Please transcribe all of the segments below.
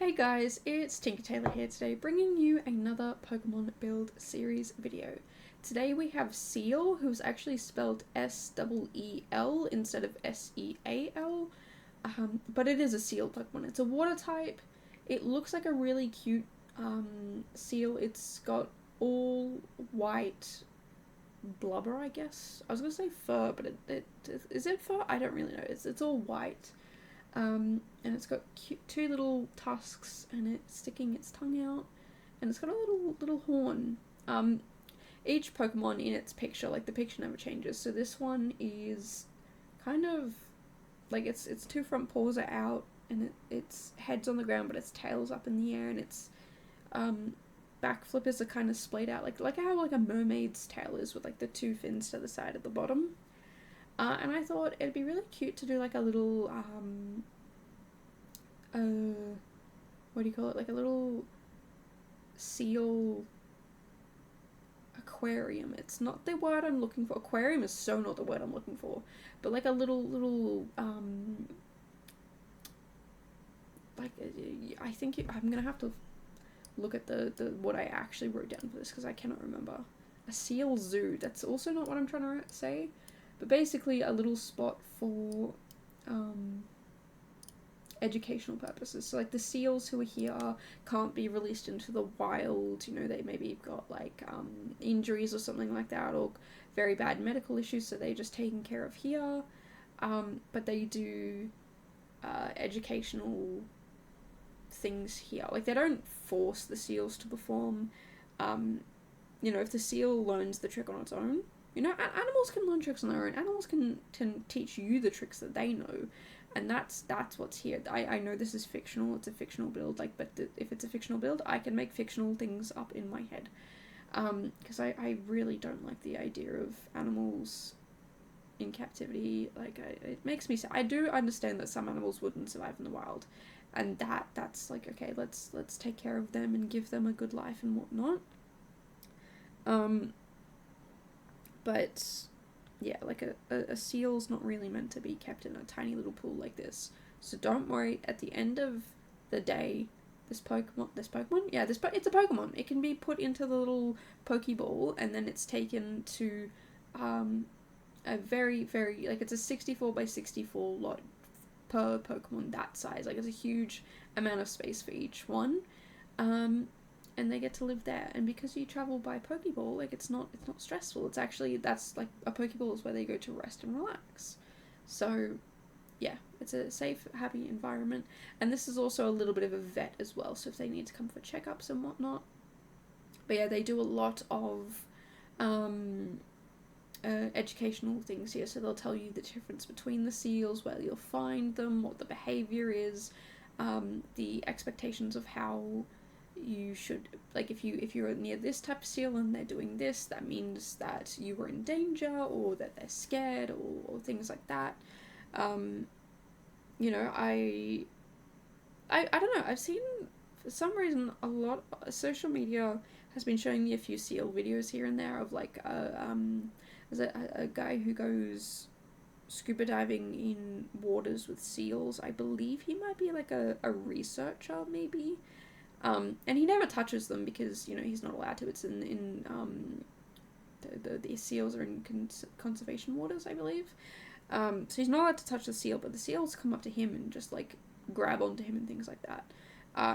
Hey guys, it's Tinker Tailor here today, bringing you another Pokemon build series video. Today we have Seel, who's actually spelled S-E-E-L instead of S-E-A-L, but it is a Seel Pokemon. It's a water type. It looks like a really cute seal. It's got all white blubber, I guess. I was gonna say fur, but is it fur? I don't really know. It's all white. And it's got two little tusks, and it's sticking its tongue out, and it's got a little horn. Each Pokemon in its picture, like the picture never changes. So this one is kind of like its two front paws are out, and its head's on the ground, but its tail's up in the air, and its back flippers are kind of splayed out, like how like a mermaid's tail is, with like the two fins to the side at the bottom. And I thought it'd be really cute to do like a little, what do you call it? Like a little seal aquarium. It's not the word I'm looking for. Aquarium is so not the word I'm looking for. But like a little, like, I think I'm gonna have to look at the what I actually wrote down for this, because I cannot remember. A seal zoo. That's also not what I'm trying to say. But basically a little spot for educational purposes. So like the seals who are here can't be released into the wild, you know, they maybe got like injuries or something like that, or very bad medical issues, so they're just taken care of here. But they do educational things here. Like they don't force the seals to perform. You know, if the seal learns the trick on its own, you know, animals can learn tricks on their own. Animals can teach you the tricks that they know, and that's what's here. I know this is fictional. It's a fictional build, like, but if it's a fictional build, I can make fictional things up in my head, because I really don't like the idea of animals in captivity. Like, it makes me sad. I do understand that some animals wouldn't survive in the wild, and that's like, okay, let's take care of them and give them a good life and whatnot. But yeah, like a seal's not really meant to be kept in a tiny little pool like this. So don't worry, at the end of the day, it's a Pokemon? It's a Pokemon. It can be put into the little Pokeball, and then it's taken to a very, very, like, it's a 64 by 64 lot per Pokemon that size. Like, it's a huge amount of space for each one. And they get to live there, and because you travel by Pokeball, like, it's not stressful. It's actually, that's like, a Pokeball is where they go to rest and relax. So yeah, it's a safe, happy environment. And this is also a little bit of a vet as well, so if they need to come for checkups and whatnot. But yeah, they do a lot of educational things here, so they'll tell you the difference between the seals, where you'll find them, what the behavior is, the expectations of how you should, like, if you're near this type of seal and they're doing this, that means that you are in danger, or that they're scared, or things like that. You know, I don't know, I've seen, for some reason, a lot of social media has been showing me a few seal videos here and there of like there's a guy who goes scuba diving in waters with seals. I believe he might be like a researcher, maybe. And he never touches them because, you know, he's not allowed to. It's in the seals are in conservation waters, I believe. So he's not allowed to touch the seal, but the seals come up to him and just like grab onto him and things like that.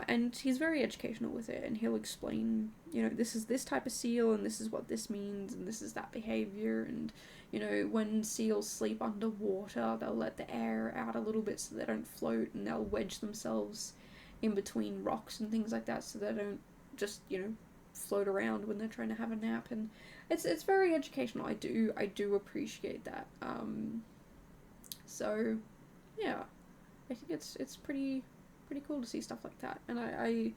And he's very educational with it, and he'll explain, you know, this is this type of seal, and this is what this means, and this is that behavior, and, you know, when seals sleep underwater, they'll let the air out a little bit so they don't float, and they'll wedge themselves in between rocks and things like that, so they don't just, you know, float around when they're trying to have a nap. And it's very educational. I do appreciate that. So yeah, I think it's pretty cool to see stuff like that. And I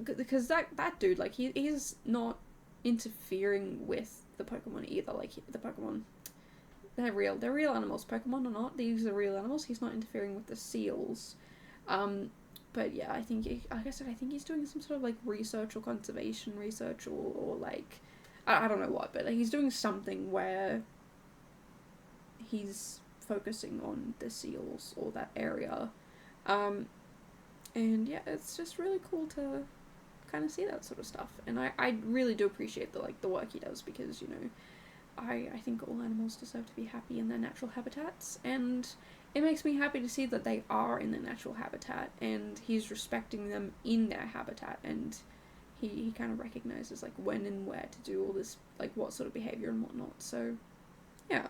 because that dude, like, he's not interfering with the Pokemon either. Like, the Pokemon, they're real animals. Pokemon or not, these are real animals. He's not interfering with the seals. But yeah, I think, like I said, I think he's doing some sort of like research or conservation research, or like, I don't know what, but like, he's doing something where he's focusing on the seals or that area. And yeah, it's just really cool to kind of see that sort of stuff. And I really do appreciate the work he does, because, you know, I think all animals deserve to be happy in their natural habitats, and it makes me happy to see that they are in their natural habitat, and he's respecting them in their habitat, and he kind of recognizes like when and where to do all this, like what sort of behavior and whatnot. So yeah,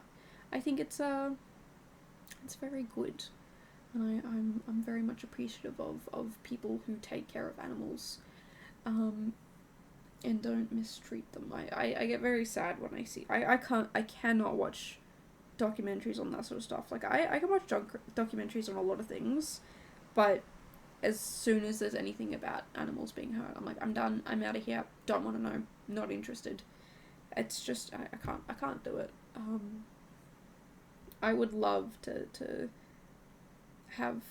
I think it's very good, and I'm very much appreciative of people who take care of animals, and don't mistreat them. I get very sad when I see I cannot watch documentaries on that sort of stuff. Like I can watch documentaries on a lot of things, but as soon as there's anything about animals being hurt, I'm like, I'm done, I'm out of here, don't want to know, not interested. It's just I can't do it. I would love to have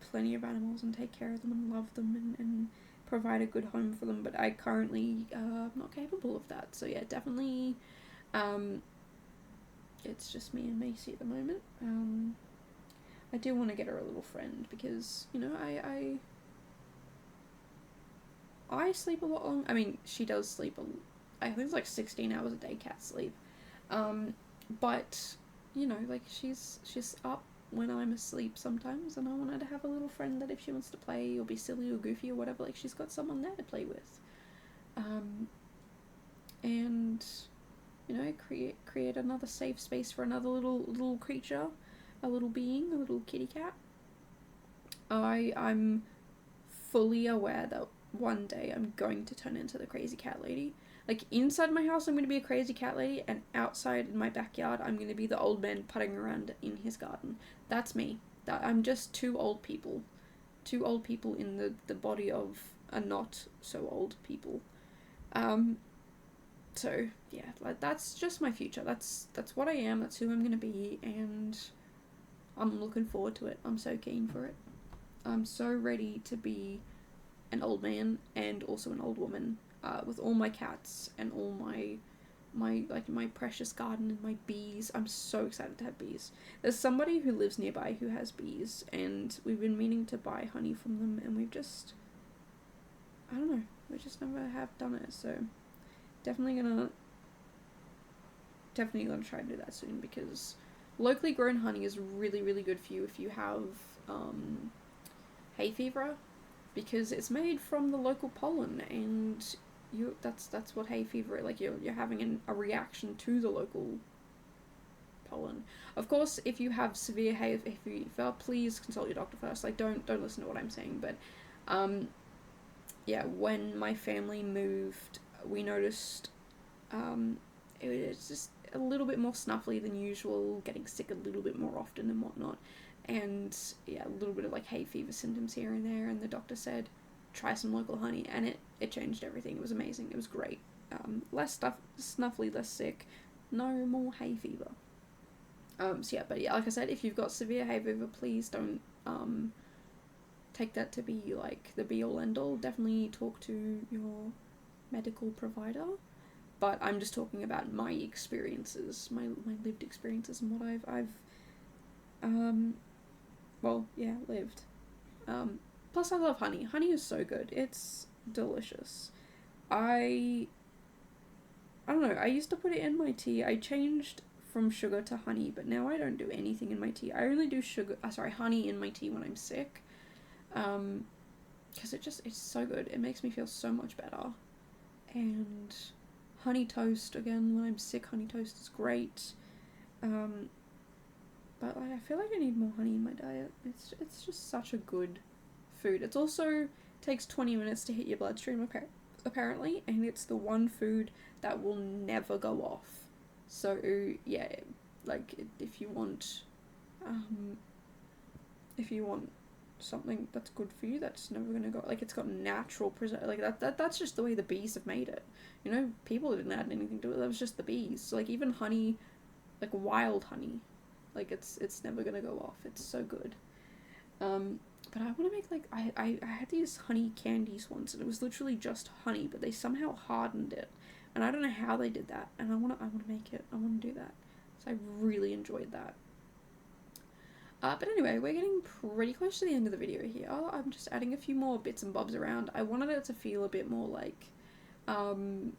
plenty of animals and take care of them and love them and provide a good home for them, but I currently am not capable of that. So yeah, definitely it's just me and Macy at the moment. I do want to get her a little friend, because, you know, I sleep a lot long. I mean, she does sleep I think it's like 16 hours a day cat sleep. But, you know, like she's up when I'm asleep sometimes, and I want her to have a little friend that if she wants to play or be silly or goofy or whatever, like she's got someone there to play with. And, you know, create another safe space for another little creature, a little being, a little kitty cat. I'm fully aware that one day I'm going to turn into the crazy cat lady. Like, inside my house I'm going to be a crazy cat lady, and outside in my backyard I'm going to be the old man putting around in his garden. That's me. I'm just two old people in the body of a not so old people. So yeah, like that's just my future. That's what I am. That's who I'm gonna be, and I'm looking forward to it. I'm so keen for it. I'm so ready to be an old man and also an old woman, with all my cats and all my precious garden and my bees. I'm so excited to have bees. There's somebody who lives nearby who has bees, and we've been meaning to buy honey from them, and we just never have done it. So definitely gonna try to do that soon, because locally grown honey is really, really good for you if you have hay fever, because it's made from the local pollen, and that's what hay fever, like you're having a reaction to the local pollen. Of course, if you have severe hay fever, please consult your doctor first. Like don't listen to what I'm saying, but yeah, when my family moved, we noticed it was just a little bit more snuffly than usual, getting sick a little bit more often and whatnot, and yeah, a little bit of like hay fever symptoms here and there, and the doctor said try some local honey, and it changed everything. It was amazing. It was great. Less snuffly, less sick, no more hay fever. So yeah, but yeah, like I said, if you've got severe hay fever, please don't take that to be like the be all end all. Definitely talk to your medical provider. But I'm just talking about my experiences, my lived experiences, and what I've lived. Plus I love honey. Honey is so good. It's delicious. I don't know, I used to put it in my tea. I changed from sugar to honey, but now I don't do anything in my tea. I only do honey in my tea when I'm sick. Because it's so good. It makes me feel so much better. And honey toast, again, when I'm sick, honey toast is great. But I feel like I need more honey in my diet. It's just such a good food. It also takes 20 minutes to hit your bloodstream, apparently, and it's the one food that will never go off. So yeah, like if you want something that's good for you, that's never gonna go, like, it's got natural like that's just the way the bees have made it. You know, people didn't add anything to it. That was just the bees. So, like, even honey, like wild honey, like it's never gonna go off. It's so good. But I want to make, like, I had these honey candies once, and it was literally just honey, but they somehow hardened it, and I don't know how they did that. And I want to make it. I want to do that. So I really enjoyed that. But anyway, we're getting pretty close to the end of the video here. I'm just adding a few more bits and bobs around. I wanted it to feel a bit more like, I don't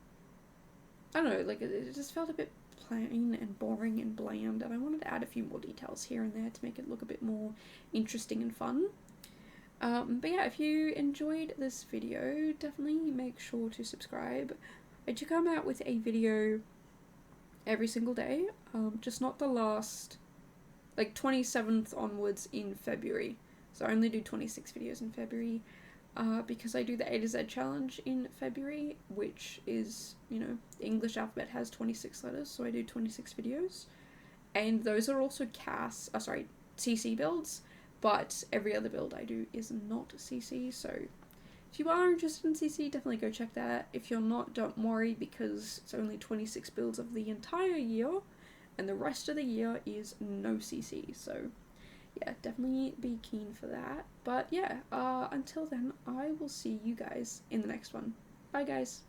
know, like it just felt a bit plain and boring and bland, and I wanted to add a few more details here and there to make it look a bit more interesting and fun. But yeah, if you enjoyed this video, definitely make sure to subscribe. I do come out with a video every single day, just not the last, like 27th onwards in February. So I only do 26 videos in February, because I do the A to Z challenge in February, which is, you know, the English alphabet has 26 letters, so I do 26 videos. And those are also CC builds, but every other build I do is not CC, so if you are interested in CC, definitely go check that. If you're not, don't worry, because it's only 26 builds of the entire year, and the rest of the year is no CC, so yeah, definitely be keen for that. But yeah, until then, I will see you guys in the next one. Bye guys!